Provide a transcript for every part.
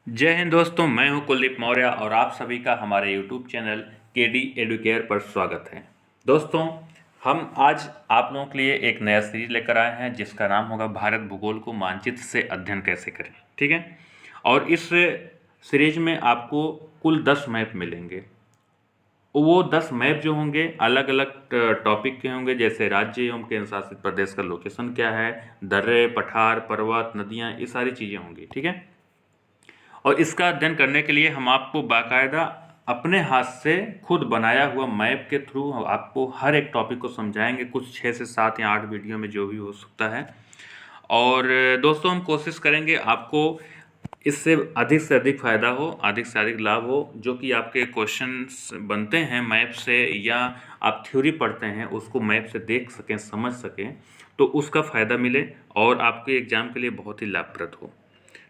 जय हिंद दोस्तों, मैं हूं कुलदीप मौर्य और आप सभी का हमारे YouTube चैनल केडी एडुकेयर पर स्वागत है। दोस्तों, हम आज आप लोगों के लिए एक नया सीरीज लेकर आए हैं जिसका नाम होगा भारत भूगोल को मानचित्र से अध्ययन कैसे करें। ठीक है, और इस सीरीज में आपको कुल 10 मैप मिलेंगे। वो 10 मैप जो होंगे अलग अलग टॉपिक के होंगे, जैसे राज्य एवं केंद्र शासित प्रदेश का लोकेशन क्या है, दर्रे, पठार, पर्वत, नदियाँ, ये सारी चीज़ें होंगी। ठीक है, और इसका अध्ययन करने के लिए हम आपको बाकायदा अपने हाथ से खुद बनाया हुआ मैप के थ्रू आपको हर एक टॉपिक को समझाएंगे, कुछ 6 से 7 या 8 वीडियो में जो भी हो सकता है। और दोस्तों, हम कोशिश करेंगे आपको इससे अधिक फ़ायदा हो, अधिक से अधिक लाभ हो। जो कि आपके क्वेश्चंस बनते हैं मैप से या आप थ्योरी पढ़ते हैं उसको मैप से देख सकें, समझ सकें, तो उसका फ़ायदा मिले और आपके एग्ज़ाम के लिए बहुत ही लाभप्रद हो।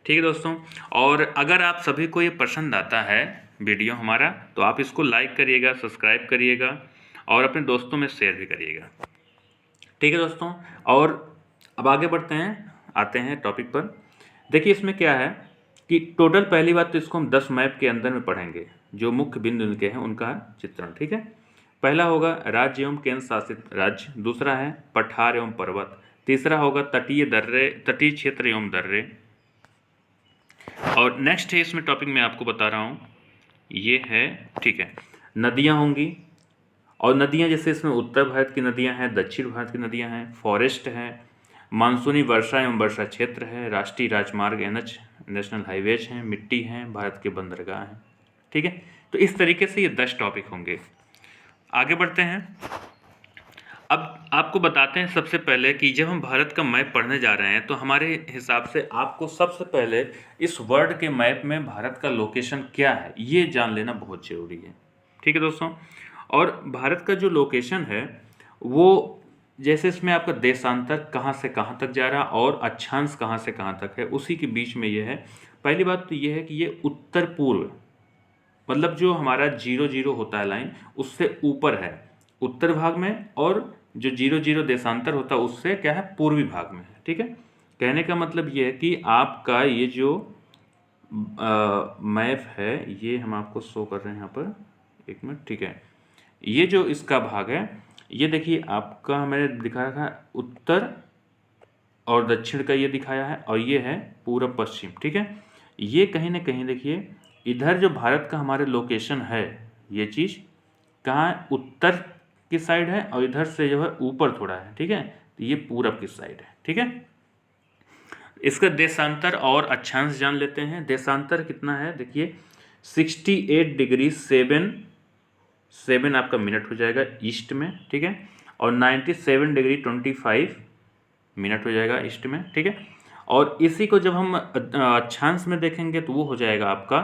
ठीक है दोस्तों, और अगर आप सभी को ये पसंद आता है वीडियो हमारा, तो आप इसको लाइक करिएगा, सब्सक्राइब करिएगा और अपने दोस्तों में शेयर भी करिएगा। ठीक है दोस्तों, और अब आगे बढ़ते हैं, आते हैं टॉपिक पर। देखिए इसमें क्या है कि टोटल पहली बात तो इसको हम 10 मैप के अंदर में पढ़ेंगे, जो मुख्य बिंदु इनके हैं उनका चित्रण। ठीक है, पहला होगा राज्य एवं केंद्र शासित राज्य, दूसरा है पठार एवं पर्वत, तीसरा होगा तटीय क्षेत्र एवं दर्रे, और नेक्स्ट है इसमें टॉपिक मैं आपको बता रहा हूँ ये है, ठीक है, नदियाँ होंगी। और नदियाँ जैसे इसमें उत्तर भारत की नदियाँ हैं, दक्षिण भारत की नदियाँ हैं, फॉरेस्ट है, मानसूनी वर्षा एवं वर्षा क्षेत्र है, राष्ट्रीय राजमार्ग एनएच, नेशनल हाईवेज हैं, मिट्टी हैं, भारत के बंदरगाह हैं। ठीक है, तो इस तरीके से ये 10 टॉपिक होंगे। आगे बढ़ते हैं। अब आपको बताते हैं सबसे पहले कि जब हम भारत का मैप पढ़ने जा रहे हैं तो हमारे हिसाब से आपको सबसे पहले इस वर्ल्ड के मैप में भारत का लोकेशन क्या है ये जान लेना बहुत ज़रूरी है। ठीक है दोस्तों, और भारत का जो लोकेशन है वो, जैसे इसमें आपका देशांतर कहाँ से कहाँ तक जा रहा और अक्षांश कहाँ से कहाँ तक है, उसी के बीच में ये है। पहली बात तो ये है कि ये उत्तर पूर्व, मतलब जो हमारा 0 0 होता है लाइन, उससे ऊपर है उत्तर भाग में, और जो 0 0 देशांतर होता है उससे क्या है, पूर्वी भाग में है। ठीक है, कहने का मतलब ये है कि आपका ये जो मैप है ये हम आपको शो कर रहे हैं यहाँ पर, एक मिनट। ठीक है, ये जो इसका भाग है, ये देखिए आपका मैंने दिखाया था उत्तर और दक्षिण का ये दिखाया है, और ये है पूरब पश्चिम। ठीक है, ये कहीं ना कहीं देखिए इधर जो भारत का हमारे लोकेशन है, ये चीज़ कहाँ है, उत्तर की साइड है, और इधर से जो है ऊपर थोड़ा है। ठीक है, तो ये पूरब की साइड है। ठीक है, इसका देशांतर और अक्षांश जान लेते हैं। देशांतर कितना है, देखिए 68 डिग्री 7 आपका मिनट हो जाएगा ईस्ट में। ठीक है, और 97 डिग्री 25 मिनट हो जाएगा ईस्ट में। ठीक है, और इसी को जब हम अक्षांश में देखेंगे तो वो हो जाएगा आपका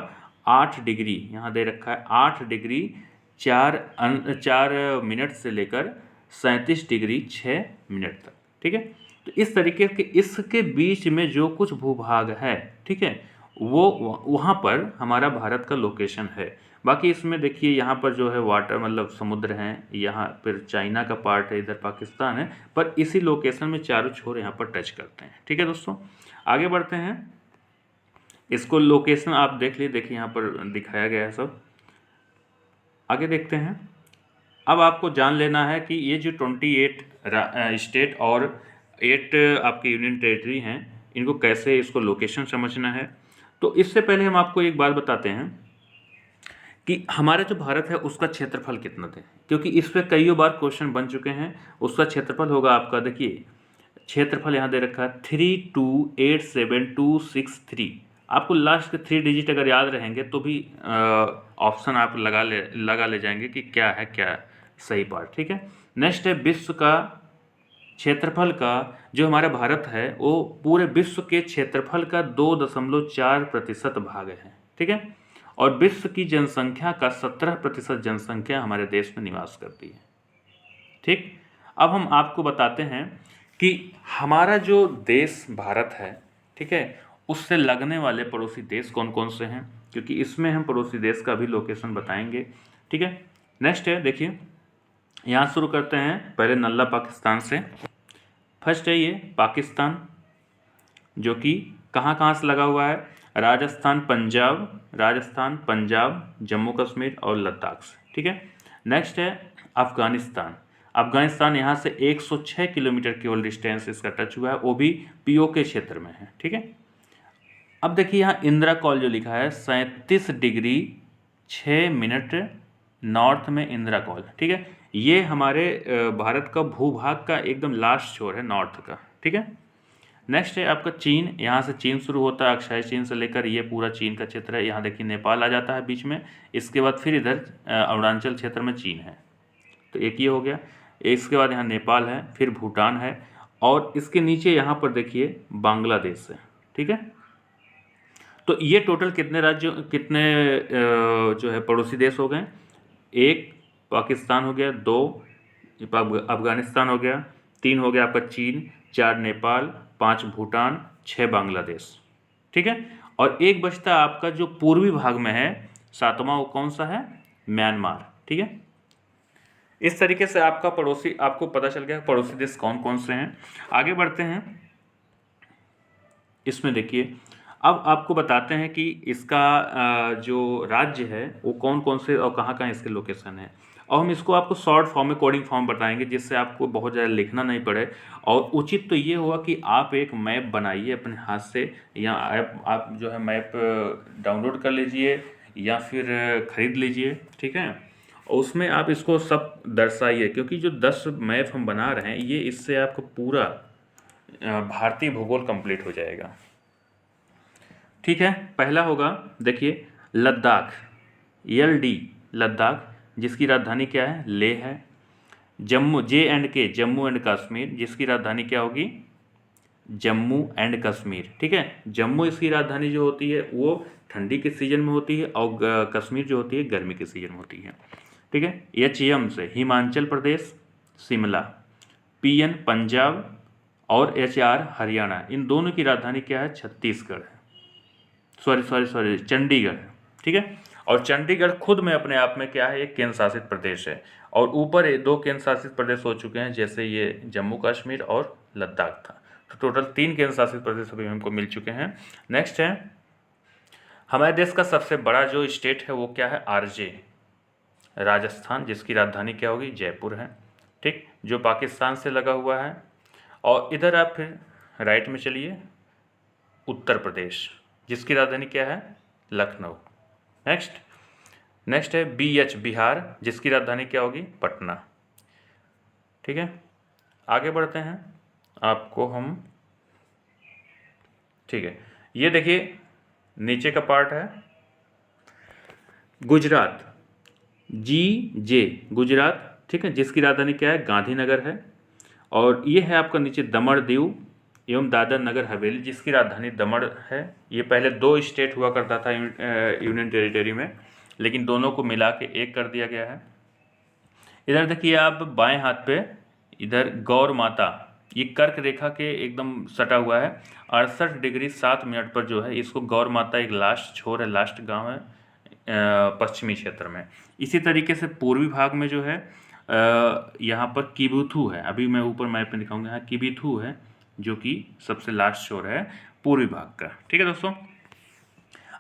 8 डिग्री, यहाँ दे रखा है 8 डिग्री 4 मिनट से लेकर 37 डिग्री 6 मिनट तक। ठीक है, तो इस तरीके के इसके बीच में जो कुछ भूभाग है, ठीक है, वो वहाँ पर हमारा भारत का लोकेशन है। बाकी इसमें देखिए यहाँ पर जो है वाटर, मतलब समुद्र हैं, यहाँ फिर चाइना का पार्ट है, इधर पाकिस्तान है, पर इसी लोकेशन में चारों छोर यहाँ पर टच करते हैं। ठीक है दोस्तों, आगे बढ़ते हैं। इसको लोकेशन आप देख लीजिए, देखिए यहाँ पर दिखाया गया है सब। आगे देखते हैं। अब आपको जान लेना है कि ये जो 28 स्टेट और 8 आपके यूनियन टेरिटरी हैं, इनको कैसे, इसको लोकेशन समझना है। तो इससे पहले हम आपको एक बात बताते हैं कि हमारा जो भारत है उसका क्षेत्रफल कितना है, क्योंकि इस पर कई बार क्वेश्चन बन चुके हैं। उसका क्षेत्रफल होगा आपका, देखिए क्षेत्रफल यहाँ दे रखा है 3287263। आपको लास्ट के 3 डिजिट अगर याद रहेंगे तो भी ऑप्शन आप लगा ले जाएंगे कि क्या है, क्या सही पार्ट। ठीक है, नेक्स्ट है विश्व का क्षेत्रफल का, जो हमारा भारत है वो पूरे विश्व के क्षेत्रफल का 2.4% भाग है। ठीक है, और विश्व की जनसंख्या का 17% जनसंख्या हमारे देश में निवास करती है। ठीक, अब हम आपको बताते हैं कि हमारा जो देश भारत है, ठीक है, उससे लगने वाले पड़ोसी देश कौन कौन से हैं, क्योंकि इसमें हम पड़ोसी देश का भी लोकेशन बताएंगे। ठीक है, नेक्स्ट है, देखिए यहाँ शुरू करते हैं पहले नल्ला पाकिस्तान से। फर्स्ट है ये पाकिस्तान, जो कि कहाँ कहाँ से लगा हुआ है, राजस्थान, पंजाब, जम्मू कश्मीर और लद्दाख से, ठीक है। नेक्स्ट है अफगानिस्तान। अफगानिस्तान यहाँ से 106 किलोमीटर केवल डिस्टेंस इसका टच हुआ है, वो भी पीओके क्षेत्र में है, ठीक है। अब देखिए यहाँ इंदिरा कॉल जो लिखा है 37 डिग्री 6 मिनट नॉर्थ में इंदिरा कॉल, ठीक है। ये हमारे भारत का भूभाग का एकदम लास्ट छोर है नॉर्थ का, ठीक है। नेक्स्ट है आपका चीन। यहाँ से चीन शुरू होता है, अक्षय चीन से लेकर ये पूरा चीन का क्षेत्र है। यहाँ देखिए नेपाल आ जाता है बीच में, इसके बाद फिर इधर अरुणाचल क्षेत्र में चीन है, तो एक ये हो गया। इसके बाद यहाँ नेपाल है, फिर भूटान है, और इसके नीचे यहाँ पर देखिए बांग्लादेश है, ठीक है। तो ये टोटल कितने जो है पड़ोसी देश हो गए। एक पाकिस्तान हो गया, दो अफगानिस्तान हो गया, तीन हो गया आपका चीन, चार नेपाल, पांच भूटान, छह बांग्लादेश, ठीक है। और एक बचता आपका जो पूर्वी भाग में है, सातवां, वो कौन सा है, म्यांमार, ठीक है। इस तरीके से आपका पड़ोसी, आपको पता चल गया पड़ोसी देश कौन कौन से हैं। आगे बढ़ते हैं, इसमें देखिए अब आपको बताते हैं कि इसका जो राज्य है वो कौन कौन से और कहाँ कहाँ इसके लोकेशन है, और हम इसको आपको शॉर्ट फॉर्म में कोडिंग फॉर्म बताएंगे, जिससे आपको बहुत ज़्यादा लिखना नहीं पड़े। और उचित तो ये हुआ कि आप एक मैप बनाइए अपने हाथ से, या आप जो है मैप डाउनलोड कर लीजिए या फिर ख़रीद लीजिए, ठीक है। और उसमें आप इसको सब दर्शाइए, क्योंकि जो 10 मैप हम बना रहे हैं ये, इससे आपको पूरा भारतीय भूगोल कंप्लीट हो जाएगा, ठीक है। पहला होगा देखिए लद्दाख, LD लद्दाख, जिसकी राजधानी क्या है, लेह है। जम्मू, JNK जम्मू एंड कश्मीर, जिसकी राजधानी क्या होगी, जम्मू एंड कश्मीर, ठीक है। जम्मू इसकी राजधानी जो होती है वो ठंडी के सीजन में होती है, और कश्मीर जो होती है गर्मी के सीजन में होती है, ठीक है। HM से हिमाचल प्रदेश, शिमला, PN पंजाब, और HR हरियाणा, इन दोनों की राजधानी क्या है, छत्तीसगढ़ है, सॉरी चंडीगढ़ है, ठीक है। और चंडीगढ़ खुद में अपने आप में क्या है, एक केंद्र शासित प्रदेश है, और ऊपर 2 केंद्र शासित प्रदेश हो चुके हैं, जैसे ये जम्मू कश्मीर और लद्दाख था। तो टोटल 3 केंद्र शासित प्रदेश अभी हमको मिल चुके हैं। नेक्स्ट है हमारे देश का सबसे बड़ा जो स्टेट है वो क्या है, RJ राजस्थान, जिसकी राजधानी क्या होगी, जयपुर है, ठीक, जो पाकिस्तान से लगा हुआ है। और इधर आप फिर राइट में चलिए, उत्तर प्रदेश, जिसकी राजधानी क्या है, लखनऊ। नेक्स्ट है BH बिहार, जिसकी राजधानी क्या होगी, पटना, ठीक है। आगे बढ़ते हैं, आपको हम, ठीक है, ये देखिए नीचे का पार्ट है गुजरात, GJ गुजरात, ठीक है, जिसकी राजधानी क्या है, गांधीनगर है। और ये है आपका नीचे दमन दीव एवं दादर नगर हवेली, जिसकी राजधानी दमन है। ये पहले 2 स्टेट हुआ करता था यूनियन टेरिटरी में, लेकिन दोनों को मिला के एक कर दिया गया है। इधर देखिए आप बाएं हाथ पे, इधर गौर माता, ये कर्क रेखा के एकदम सटा हुआ है, 68 डिग्री 7 मिनट पर जो है, इसको गौर माता एक लास्ट छोर है, लास्ट गांव है पश्चिमी क्षेत्र में। इसी तरीके से पूर्वी भाग में जो है यहाँ पर किबुथु है, अभी मैं ऊपर मैप में दिखाऊंगा, यहाँ किबुथु है, जो कि सबसे लास्ट शोर है पूर्वी भाग का, ठीक है दोस्तों।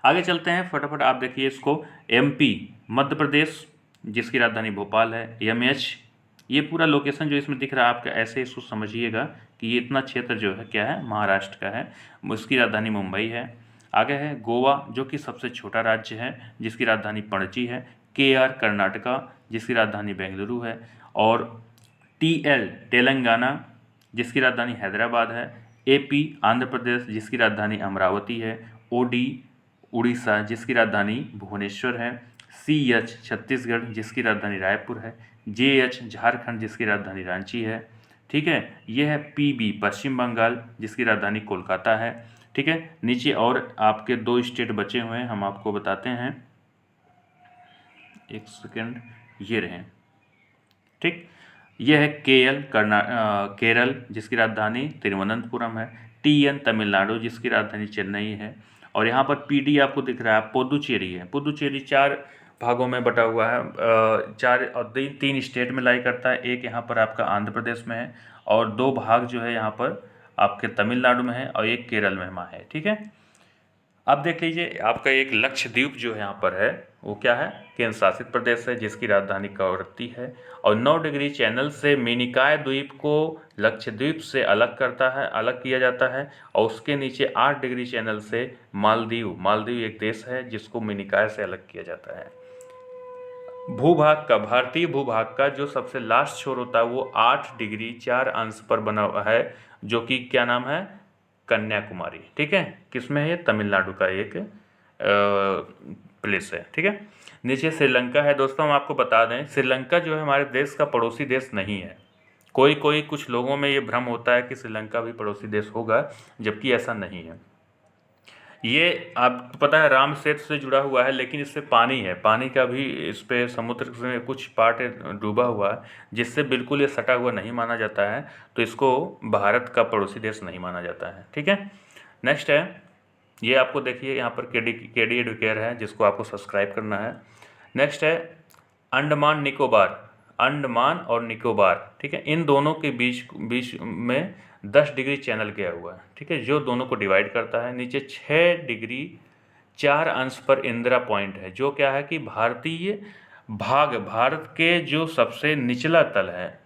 आगे चलते हैं फटाफट, आप देखिए इसको, MP मध्य प्रदेश, जिसकी राजधानी भोपाल है। MH, ये पूरा लोकेशन जो इसमें दिख रहा है आपका, ऐसे इसको समझिएगा कि ये इतना क्षेत्र जो है क्या है, महाराष्ट्र का है, उसकी राजधानी मुंबई है। आगे है गोवा, जो कि सबसे छोटा राज्य है, जिसकी राजधानी पणजी है। KR कर्नाटका, जिसकी राजधानी बेंगलुरु है। और TL तेलंगाना, जिसकी राजधानी हैदराबाद है। AP आंध्र प्रदेश, जिसकी राजधानी अमरावती है। OD उड़ीसा, जिसकी राजधानी भुवनेश्वर है। CH छत्तीसगढ़, जिसकी राजधानी रायपुर है। JH झारखंड, जिसकी राजधानी रांची है, ठीक है। यह है PB पश्चिम बंगाल, जिसकी राजधानी कोलकाता है, ठीक है। नीचे और आपके 2 स्टेट बचे हुए हैं, हम आपको बताते हैं, एक सेकेंड, ये रहे, ठीक। यह है केरल, जिसकी राजधानी तिरुवनंतपुरम है। TN तमिलनाडु, जिसकी राजधानी चेन्नई है। और यहाँ पर PD आपको दिख रहा है, पुदुचेरी है। पुदुचेरी 4 भागों में बटा हुआ है, 4 और 3 स्टेट में लाई करता है। एक यहाँ पर आपका आंध्र प्रदेश में है, और 2 भाग जो है यहाँ पर आपके तमिलनाडु में है, और एक केरल में है, ठीक है। अब देख लीजिए आपका एक लक्षद्वीप जो यहाँ पर है वो क्या है, केंद्र शासित प्रदेश है जिसकी राजधानी कवरत्ती है। और 9 डिग्री चैनल से मिनिकॉय द्वीप को लक्षद्वीप से अलग करता है, अलग किया जाता है। और उसके नीचे 8 डिग्री चैनल से मालदीव एक देश है जिसको मिनिकॉय से अलग किया जाता है। भूभाग का, भारतीय भूभाग का जो सबसे लास्ट छोर होता है वो 8 डिग्री 4 अंश पर बना हुआ है, जो कि क्या नाम है, कन्याकुमारी। ठीक है, किसमें है ये, तमिलनाडु का एक प्लेस है। ठीक है, नीचे श्रीलंका है। दोस्तों हम आपको बता दें, श्रीलंका जो है हमारे देश का पड़ोसी देश नहीं है। कुछ लोगों में ये भ्रम होता है कि श्रीलंका भी पड़ोसी देश होगा, जबकि ऐसा नहीं है। ये आपको पता है राम सेतु से जुड़ा हुआ है, लेकिन इससे पानी का भी इस पे समुद्र में कुछ पार्ट डूबा हुआ है, जिससे बिल्कुल ये सटा हुआ नहीं माना जाता है, तो इसको भारत का पड़ोसी देश नहीं माना जाता है। ठीक है, नेक्स्ट है ये आपको देखिए यहाँ पर केडी एडुकेयर है जिसको आपको सब्सक्राइब करना है। नेक्स्ट है अंडमान और निकोबार। ठीक है, इन दोनों के बीच में 10 डिग्री चैनल गया हुआ है। ठीक है, जो दोनों को डिवाइड करता है। नीचे 6 डिग्री 4 अंश पर इंदिरा पॉइंट है, जो क्या है कि भारत के जो सबसे निचला तल है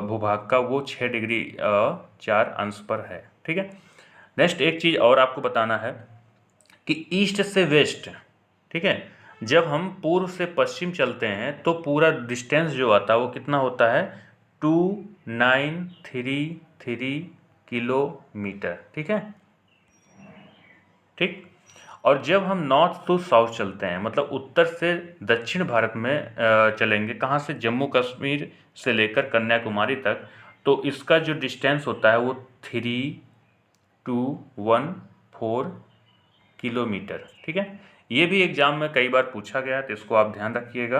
भूभाग का, वो 6 डिग्री 4 अंश पर है। ठीक है, नेक्स्ट एक चीज़ और आपको बताना है कि ईस्ट से वेस्ट, ठीक है, जब हम पूर्व से पश्चिम चलते हैं तो पूरा डिस्टेंस जो आता है वो कितना होता है, 2933 किलोमीटर। ठीक है, ठीक। और जब हम नॉर्थ टू साउथ चलते हैं, मतलब उत्तर से दक्षिण भारत में चलेंगे, कहाँ से, जम्मू कश्मीर से लेकर कन्याकुमारी तक, तो इसका जो डिस्टेंस होता है वो 3214 किलोमीटर। ठीक है, ये भी एग्जाम में कई बार पूछा गया है, तो इसको आप ध्यान रखिएगा।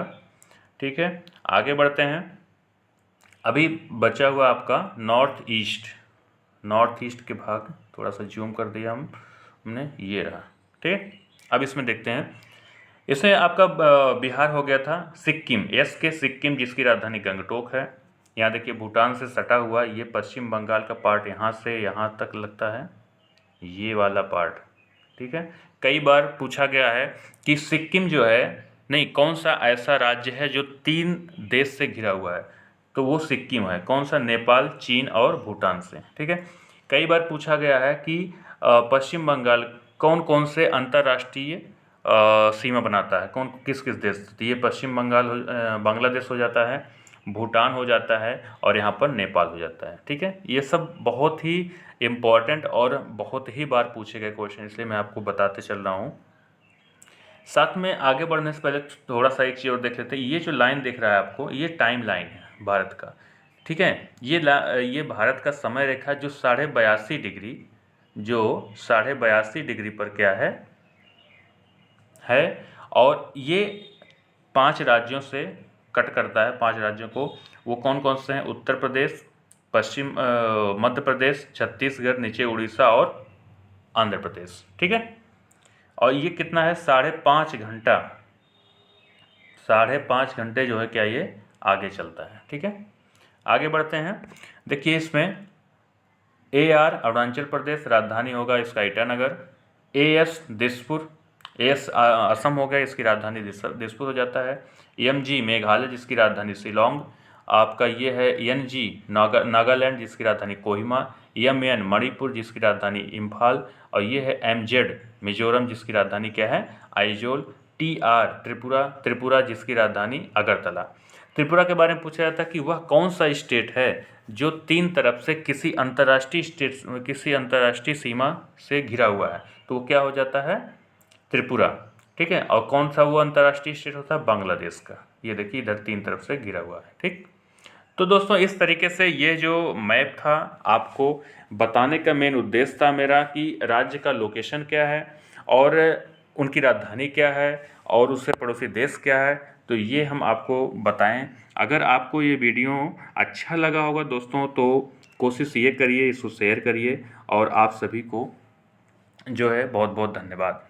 ठीक है, आगे बढ़ते हैं। अभी बचा हुआ आपका नॉर्थ ईस्ट के भाग, थोड़ा सा जूम कर दिया हमने, ये रहा। ठीक है, अब इसमें देखते हैं। इसमें आपका बिहार हो गया था, सिक्किम जिसकी राजधानी गंगटोक है। यहाँ देखिए भूटान से सटा हुआ, ये पश्चिम बंगाल का पार्ट यहाँ से यहाँ तक लगता है, ये वाला पार्ट। ठीक है, कई बार पूछा गया है कि सिक्किम जो है, नहीं, कौन सा ऐसा राज्य है जो 3 देश से घिरा हुआ है, तो वो सिक्किम है। कौन सा, नेपाल, चीन और भूटान से। ठीक है, कई बार पूछा गया है कि पश्चिम बंगाल कौन कौन से अंतर्राष्ट्रीय सीमा बनाता है, किस किस देश से, तो ये पश्चिम बंगाल बांग्लादेश हो जाता है, भूटान हो जाता है, और यहाँ पर नेपाल हो जाता है। ठीक है, ये सब बहुत ही इम्पॉर्टेंट और बहुत ही बार पूछे गए क्वेश्चन, इसलिए मैं आपको बताते चल रहा हूँ। साथ में आगे बढ़ने से पहले थोड़ा सा एक चीज़ और देख लेते हैं। ये जो लाइन दिख रहा है आपको, ये टाइम लाइन है भारत का। ठीक है, ये भारत का समय रेखा जो 82.5 डिग्री पर क्या है, और ये 5 राज्यों से कट करता है। 5 राज्यों को, वो कौन कौन से हैं, उत्तर प्रदेश, मध्य प्रदेश, छत्तीसगढ़, नीचे उड़ीसा और आंध्र प्रदेश। ठीक है, और ये कितना है, 5.5 घंटे जो है क्या, ये आगे चलता है। ठीक है, आगे बढ़ते हैं। देखिए इसमें AR अरुणाचल प्रदेश, राजधानी होगा इसका ईटानगर। AS दिसपुर, असम हो गया, इसकी राजधानी दिसपुर हो जाता है। MG मेघालय, जिसकी राजधानी शिलोंग। आपका ये है NG नागालैंड, जिसकी राजधानी कोहिमा। MN मणिपुर, जिसकी राजधानी इम्फाल। और ये है MZ मिजोरम, जिसकी राजधानी क्या है, आइजोल। TR त्रिपुरा, जिसकी राजधानी अगरतला। त्रिपुरा के बारे में पूछा जाता है कि वह कौन सा स्टेट है जो 3 तरफ से किसी अंतर्राष्ट्रीय सीमा से घिरा हुआ है, तो वो क्या हो जाता है, त्रिपुरा। ठीक है, और कौन सा वो अंतर्राष्ट्रीय स्टेट होता है, बांग्लादेश का। ये देखिए इधर 3 तरफ से घिरा हुआ है। ठीक, तो दोस्तों इस तरीके से ये जो मैप था आपको बताने का मेन उद्देश्य था मेरा कि राज्य का लोकेशन क्या है और उनकी राजधानी क्या है और उससे पड़ोसी देश क्या है, तो ये हम आपको बताएं। अगर आपको ये वीडियो अच्छा लगा होगा दोस्तों, तो कोशिश ये करिए, इसको शेयर करिए, और आप सभी को जो है बहुत बहुत धन्यवाद।